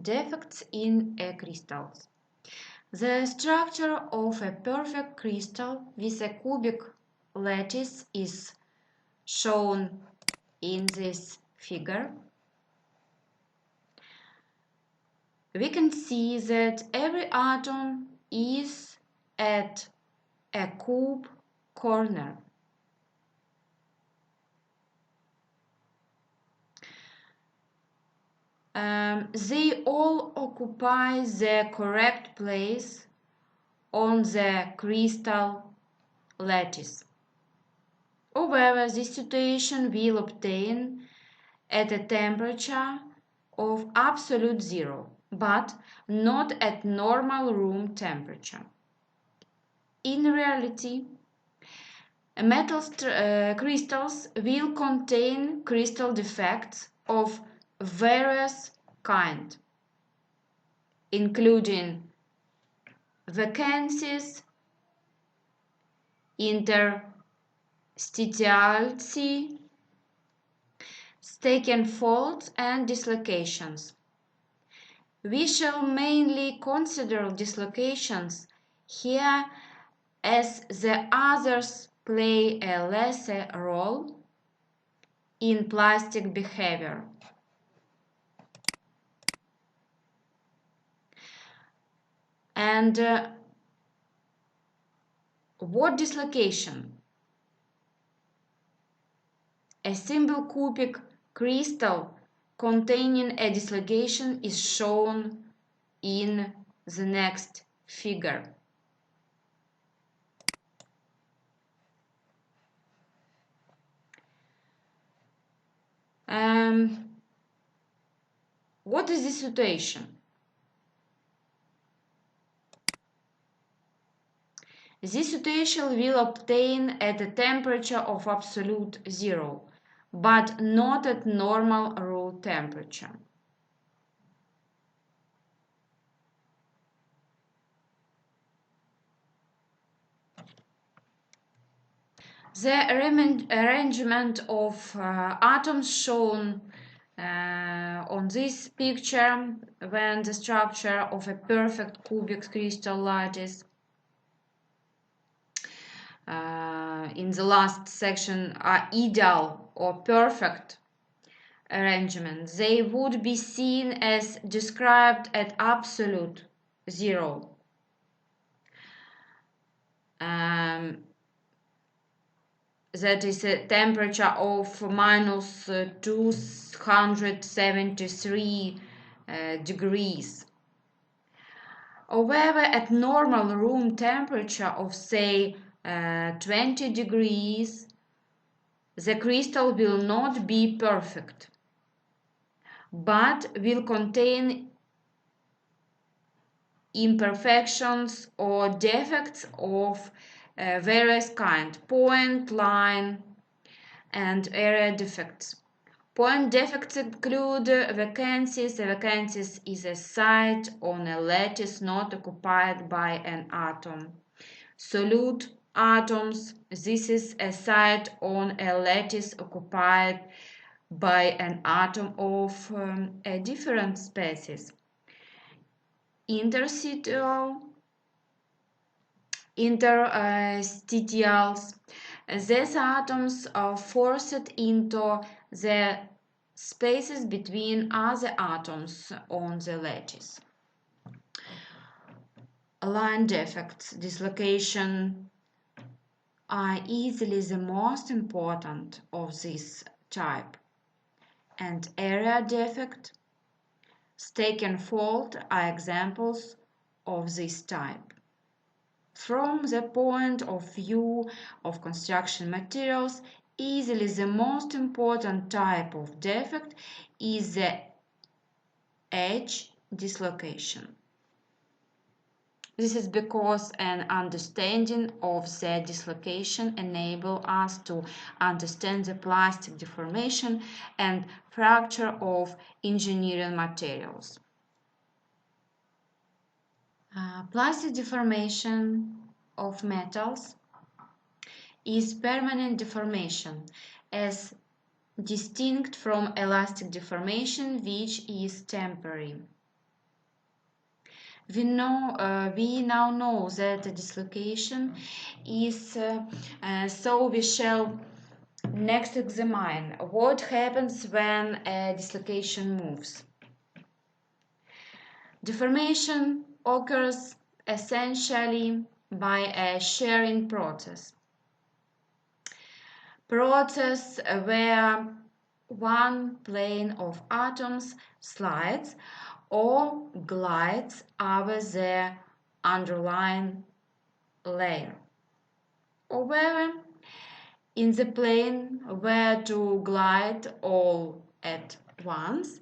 defects in a crystal. The structure of a perfect crystal with a cubic lattice is shown in this figure. We can see that every atom is at a cube corner. They all occupy the correct place on the crystal lattice. However, this situation will obtain at a temperature of absolute zero, but not at normal room temperature. In reality, metal crystals will contain crystal defects of various kinds, including vacancies, interstitiality, staken folds, and dislocations. We shall mainly consider dislocations here, as the others play a lesser role in plastic behavior. And what dislocation? A simple cubic crystal containing a dislocation is shown in the next figure. What is the situation? This situation will obtain at a temperature of absolute zero, but not at normal room temperature. The arrangement of atoms shown on this picture when the structure of a perfect cubic crystal lattice in the last section are ideal or perfect arrangement. They would be seen as described at absolute zero. That is a temperature of minus 273 degrees. However, at normal room temperature of say 20 degrees, the crystal will not be perfect, but will contain imperfections or defects of various kinds: point, line, and area defects. Point defects include vacancies. A vacancies is a site on a lattice not occupied by an atom. Solute atoms. This is a site on a lattice occupied by an atom of a different species. Interstitials. These atoms are forced into the spaces between other atoms on the lattice. Line defects, dislocation, are easily the most important of this type, and area defect, staken fold are examples of this type. From the point of view of construction materials, easily the most important type of defect is the edge dislocation. This is because an understanding of the dislocation enables us to understand the plastic deformation and fracture of engineering materials. Plastic deformation of metals is permanent deformation, as distinct from elastic deformation, which is temporary. We now know that the dislocation is so we shall next examine what happens when a dislocation moves. Deformation occurs essentially by a shearing process where one plane of atoms slides or glides over the underlying layer. However, in the plane where to glide all at once,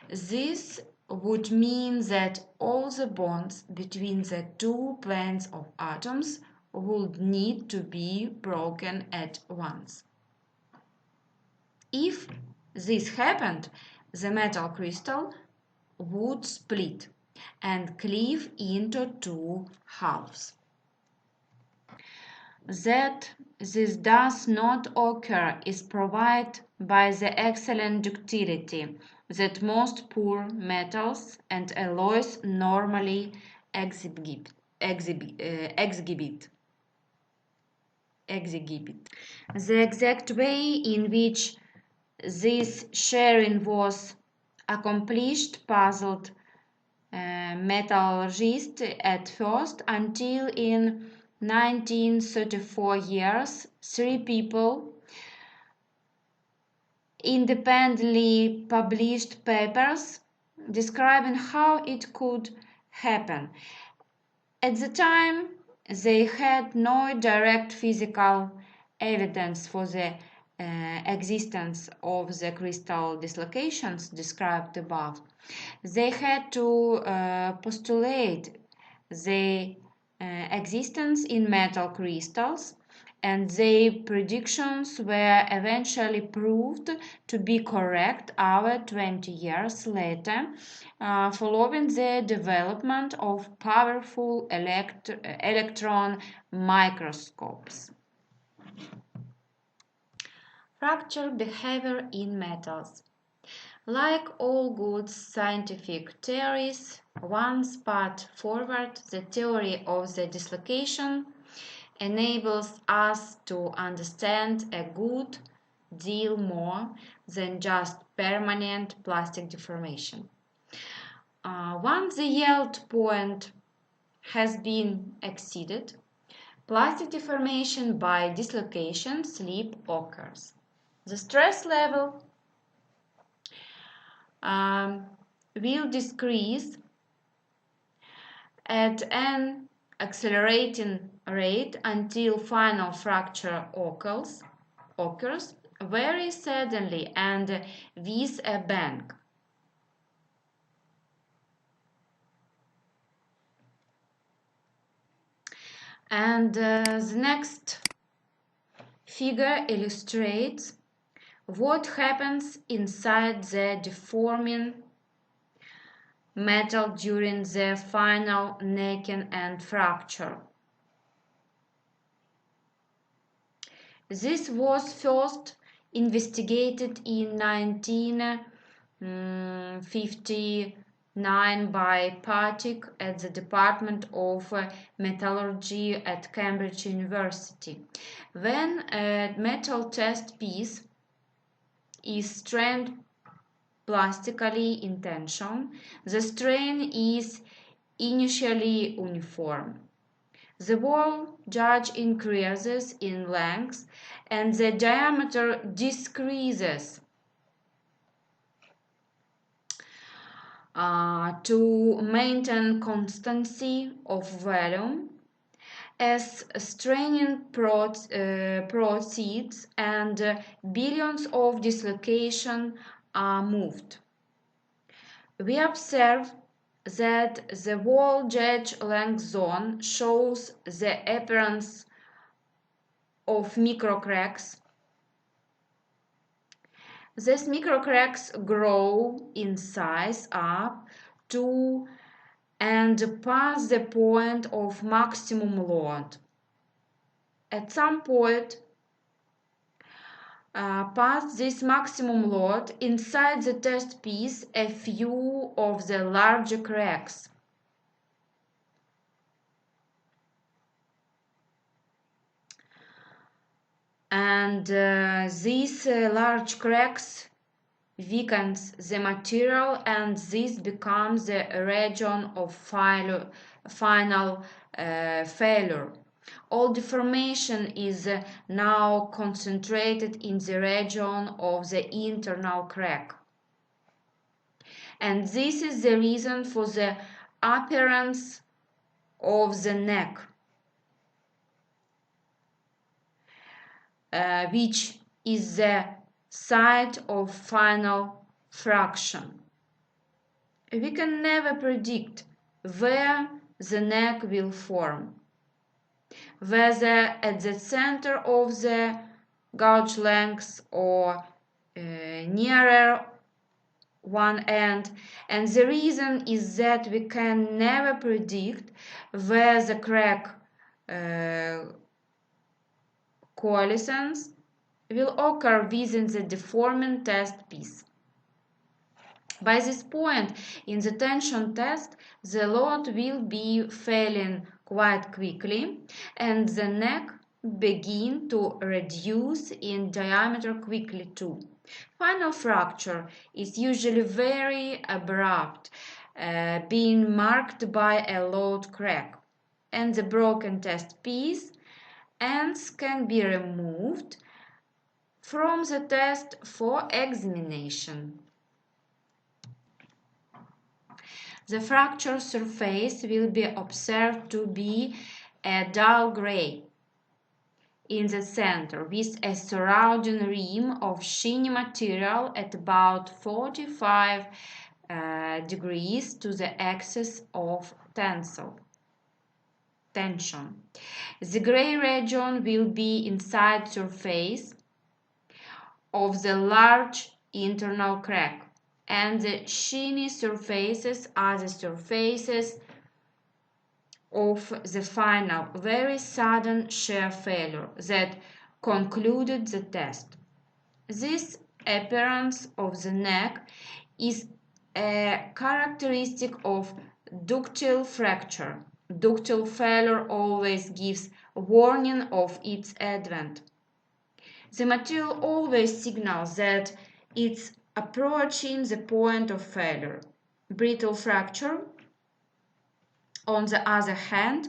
this would mean that all the bonds between the two planes of atoms would need to be broken at once. If this happened, the metal crystal would split and cleave into two halves. That this does not occur is provided by the excellent ductility that most poor metals and alloys normally exhibit. The exact way in which this sharing was accomplished puzzled metallurgists at first until in 1934 three people independently published papers describing how it could happen. At the time, they had no direct physical evidence for the existence of the crystal dislocations described above. They had to postulate the existence in metal crystals, and their predictions were eventually proved to be correct over 20 years later, following the development of powerful electron microscopes. Fracture behavior in metals. Like all good scientific theories, once put forward, the theory of the dislocation enables us to understand a good deal more than just permanent plastic deformation. Once the yield point has been exceeded, plastic deformation by dislocation slip occurs. The stress level will decrease at an accelerating rate until final fracture occurs very suddenly and with a bang. And the next figure illustrates what happens inside the deforming metal during the final necking and fracture. This was first investigated in 1959 by Patik at the Department of Metallurgy at Cambridge University. When a metal test piece is strained plastically in tension, the strain is initially uniform. The wall gauge increases in length and the diameter decreases to maintain constancy of volume. As straining proceeds and billions of dislocations are moved, we observe that the wall gauge length zone shows the appearance of microcracks. These microcracks grow in size up to and pass the point of maximum load. At some point, past this maximum load, inside the test piece, a few of the larger cracks and these large cracks weakens the material, and this becomes the region of final failure. All deformation is now concentrated in the region of the internal crack. And this is the reason for the appearance of the neck, which is the site of final fraction. We can never predict where the neck will form, whether at the center of the gouge length or nearer one end, and the reason is that we can never predict where the crack coalescence will occur within the deforming test piece. By this point in the tension test, the load will be failing quite quickly, and the neck begin to reduce in diameter quickly too. Final fracture is usually very abrupt, being marked by a load crack, and the broken test piece ends can be removed from the test for examination. The fracture surface will be observed to be a dull gray in the center with a surrounding rim of shiny material at about 45 degrees to the axis of tension. The gray region will be inside surface of the large internal crack, and the shiny surfaces are the surfaces of the final, very sudden shear failure that concluded the test. This appearance of the neck is a characteristic of ductile fracture. Ductile failure always gives warning of its advent. The material always signals that it's approaching the point of failure. Brittle fracture, on the other hand,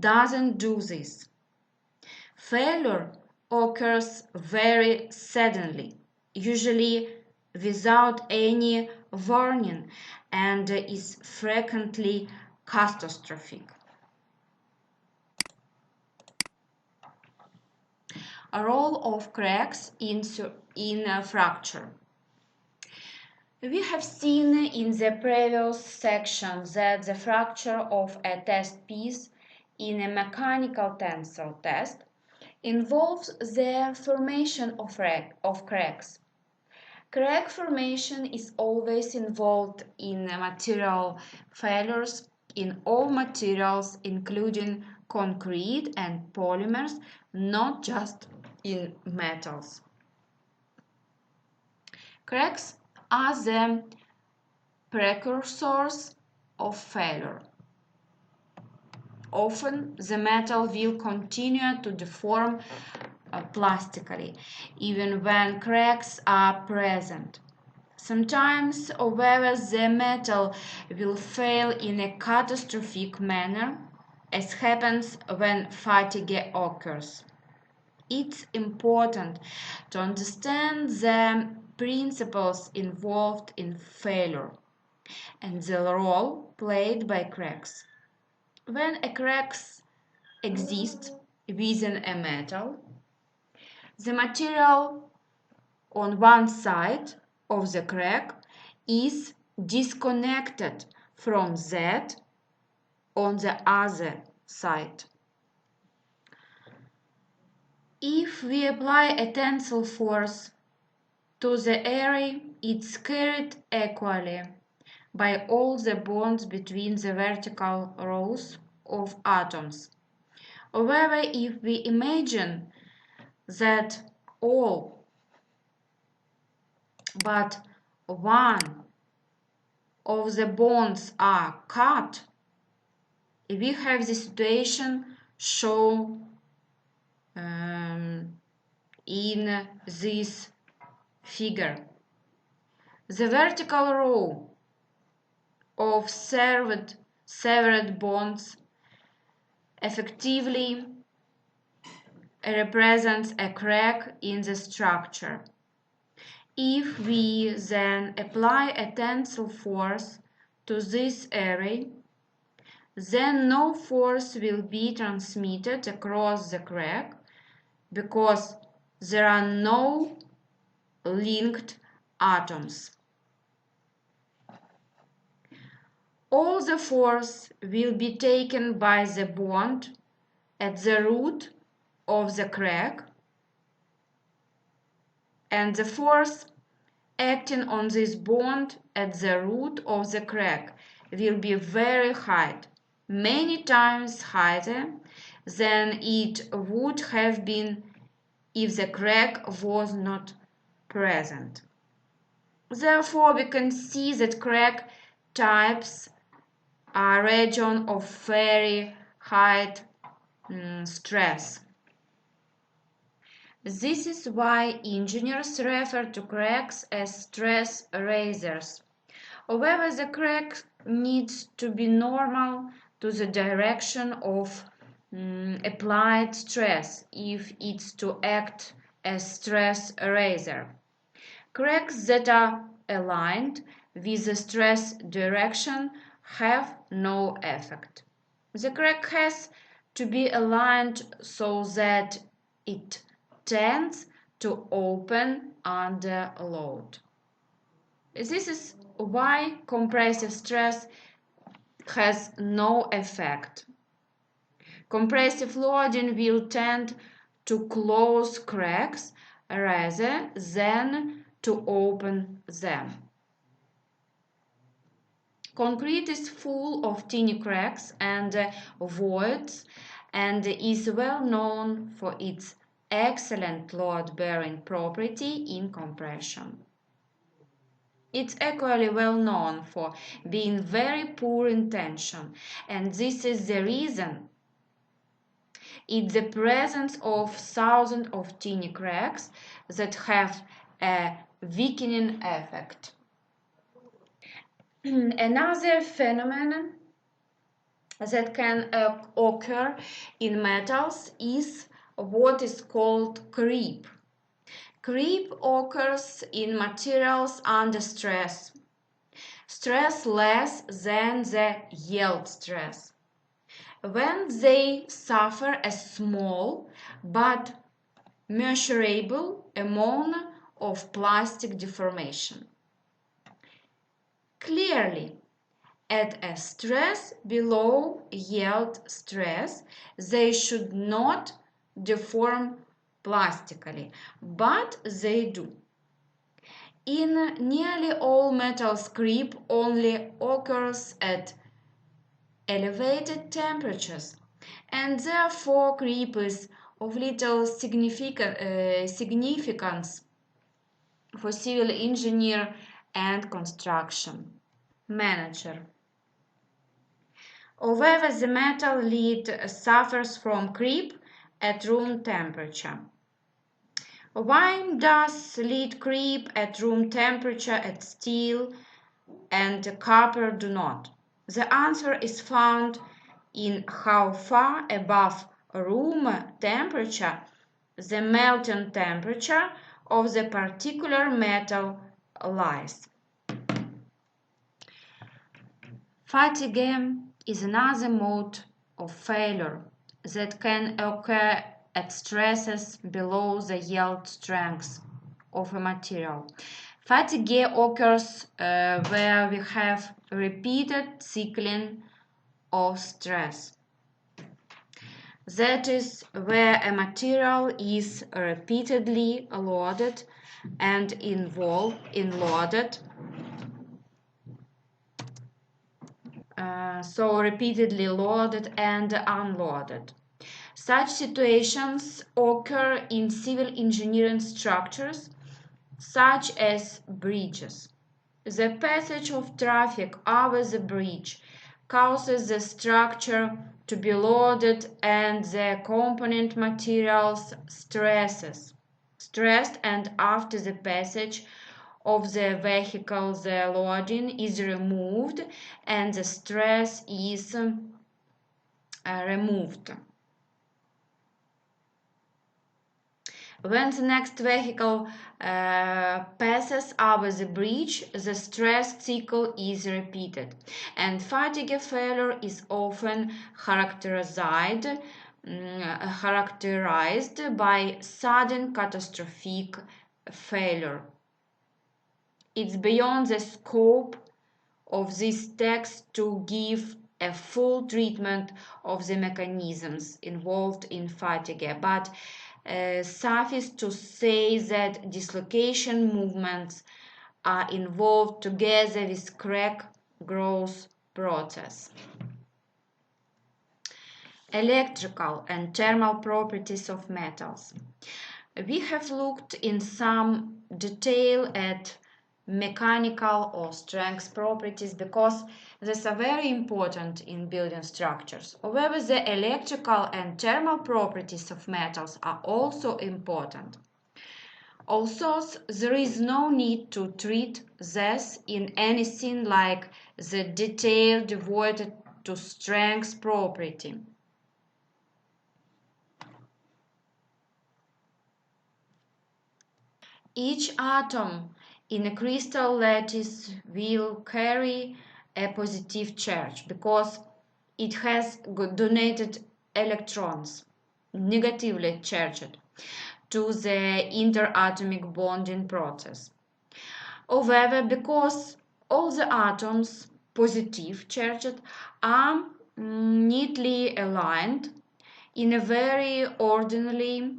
doesn't do this. Failure occurs very suddenly, usually without any warning, and is frequently catastrophic. A role of cracks in fracture. We have seen in the previous section that the fracture of a test piece in a mechanical tensile test involves the formation of cracks. Crack formation is always involved in material failures in all materials, including concrete and polymers, not just in metals. Cracks are the precursors of failure. Often the metal will continue to deform plastically, even when cracks are present. Sometimes, however, the metal will fail in a catastrophic manner, as happens when fatigue occurs. It's important to understand the principles involved in failure and the role played by cracks. When a crack exists within a metal, the material on one side of the crack is disconnected from that on the other side. If we apply a tensile force to the area, it's carried equally by all the bonds between the vertical rows of atoms. However, if we imagine that all but one of the bonds are cut, we have the situation shown in this figure. The vertical row of severed bonds effectively represents a crack in the structure. If we then apply a tensile force to this area, then no force will be transmitted across the crack because there are no linked atoms. All the force will be taken by the bond at the root of the crack, and the force acting on this bond at the root of the crack will be very high, many times higher than it would have been if the crack was not present. Therefore, we can see that crack types are regions of very high stress. This is why engineers refer to cracks as stress razors. However, the crack needs to be normal to the direction of applied stress if it's to act as stress razor. Cracks that are aligned with the stress direction have no effect. The crack has to be aligned so that it tends to open under load. This is why compressive stress has no effect. Compressive loading will tend to close cracks rather than to open them. Concrete is full of tiny cracks and voids and is well known for its excellent load-bearing property in compression. It's equally well known for being very poor in tension, and this is the reason. It's the presence of thousands of tiny cracks that have a weakening effect. Another phenomenon that can occur in metals is what is called creep. Creep occurs in materials under stress less than the yield stress, when they suffer a small but measurable amount of plastic deformation. Clearly, at a stress below yield stress, they should not deform plastically, but they do. In nearly all metals, creep only occurs at elevated temperatures, and therefore creep is of little significance for civil engineer and construction manager. However, the metal lead suffers from creep at room temperature. Why does lead creep at room temperature at steel and copper do not? The answer is found in how far above room temperature the melting temperature of the particular metal lies. Fatigue is another mode of failure that can occur at stresses below the yield strength of a material. Fatigue occurs where we have repeated cycling of stress. That is where a material is repeatedly loaded and involved in loaded. So repeatedly loaded and unloaded. Such situations occur in civil engineering structures, such as bridges. The passage of traffic over the bridge causes the structure to be loaded and the component materials stresses. stressed, and after the passage of the vehicle the loading is removed and the stress is removed. When the next vehicle passes over the bridge, the stress cycle is repeated, and fatigue failure is often characterized by sudden catastrophic failure. It's beyond the scope of this text to give a full treatment of the mechanisms involved in fatigue, but suffice to say that dislocation movements are involved together with crack growth process. Electrical and thermal properties of metals. We have looked in some detail at mechanical or strength properties because these are very important in building structures. However, the electrical and thermal properties of metals are also important. Also, there is no need to treat this in anything like the detail devoted to strength property. Each atom in a crystal lattice will carry a positive charge because it has donated electrons, negatively charged, to the interatomic bonding process. However, because all the atoms, positive charged, are neatly aligned in a very orderly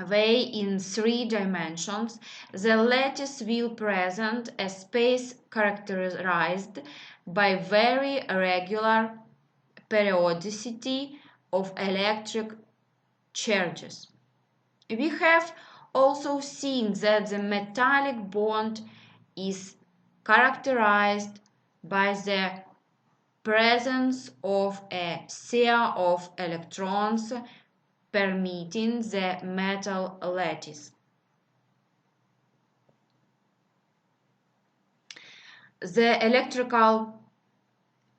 way in 3 dimensions, the lattice will present a space characterized by very regular periodicity of electric charges. We have also seen that the metallic bond is characterized by the presence of a pair of electrons permeating the metal lattice. The electrical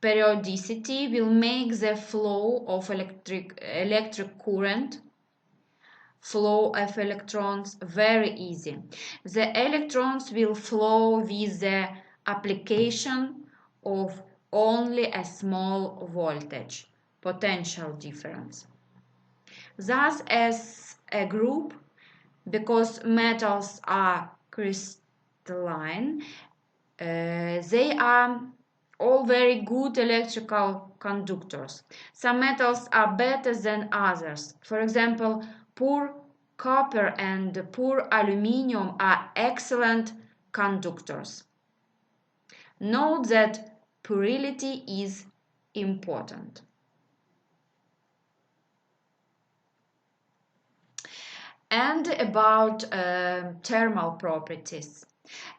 periodicity will make the flow of electric current, flow of electrons, very easy. The electrons will flow with the application of only a small voltage potential difference. Thus, as a group, because metals are crystalline, they are all very good electrical conductors. Some metals are better than others. For example, poor copper and poor aluminium are excellent conductors. Note that purility is important. And about thermal properties.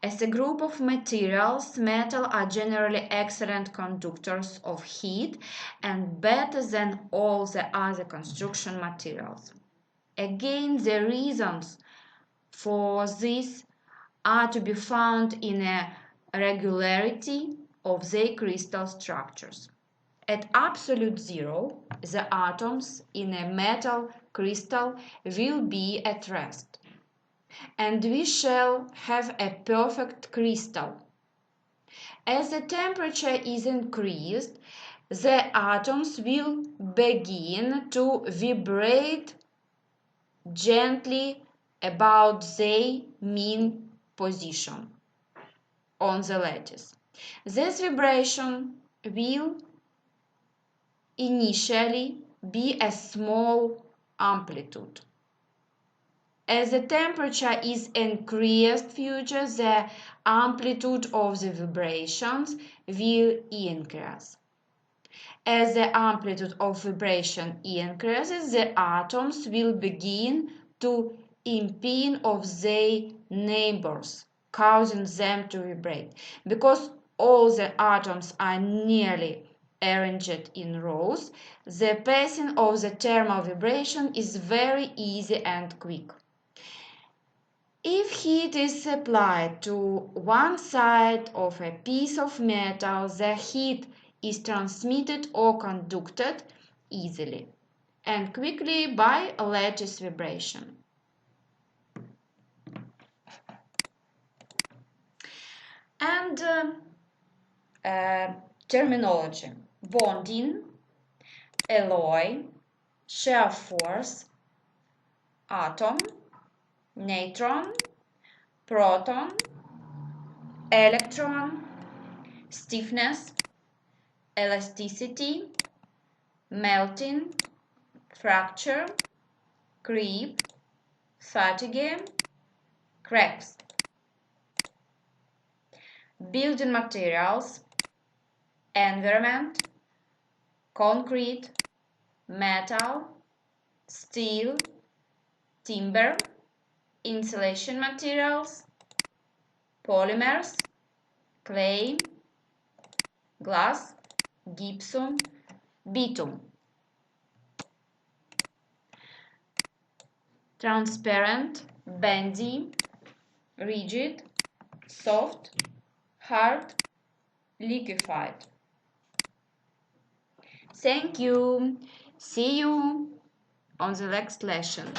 As a group of materials, metals are generally excellent conductors of heat and better than all the other construction materials. Again, the reasons for this are to be found in a regularity of their crystal structures. At absolute zero, the atoms in a metal crystal will be at rest, and we shall have a perfect crystal. As the temperature is increased, the atoms will begin to vibrate gently about their mean position on the lattice. This vibration will initially be a small amplitude. As the temperature is increased further, the amplitude of the vibrations will increase. As the amplitude of vibration increases, the atoms will begin to impinge on their neighbors, causing them to vibrate. Because all the atoms are nearly arranged in rows, the passing of the thermal vibration is very easy and quick. If heat is applied to one side of a piece of metal, the heat is transmitted or conducted easily and quickly by a lattice vibration. And terminology: bonding, alloy, shear force, atom, neutron, proton, electron, stiffness, elasticity, melting, fracture, creep, fatigue, cracks. Building materials: environment, concrete, metal, steel, timber, insulation materials, polymers, clay, glass, gypsum, bitumen. Transparent, bendy, rigid, soft, hard, liquefied. Thank you. See you on the next lesson.